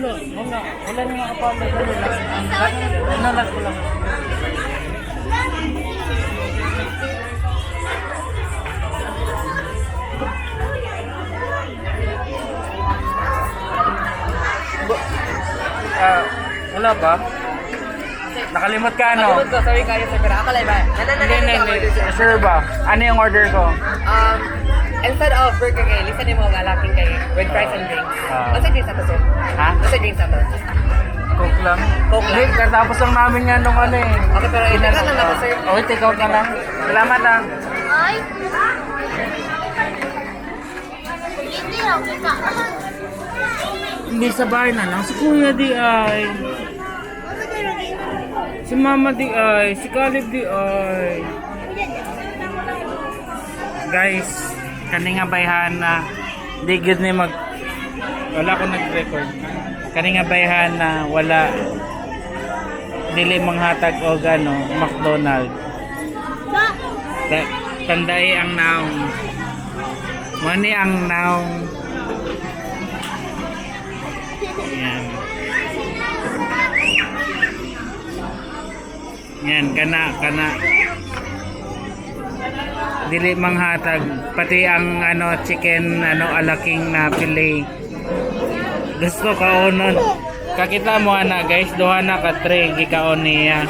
Wala na mga kapatid. Nalag ko lang. Wala ba? Nakalimot ka ano? Nakalimot ko, sorry kayo sa pera. Ako lang ba? Hindi. Sure ba? Ano yung order ko? Instead of burger kayo, listen mo nga laking kayo with fries and drinks. What's the drinks na to, sir? Ha? What's the drinks na to? Coke lang. Coke lang? Hindi, katapos lang namin yan nung ano eh. Okay, pero ito lang na to, sir. Okay, take out na lang. Salamat ah. Ay. Hindi ako ka. Hindi sa bahay na lang. Si Kuya di ay. Si Mama di ay. Si Caleb di ay. Guys, kani nga bayhan na di gud ni mag wala ko nag-record. Kani nga bayhan na wala dili manghatag og ano McDonald. Tandai ang naong. Mani ang naong. Yan. Yan kana dili manghatag pati ang ano chicken ano alaking na fillet. Gusto ka onon. Kakita mo ana guys, duha na ka 3 gikaon niya.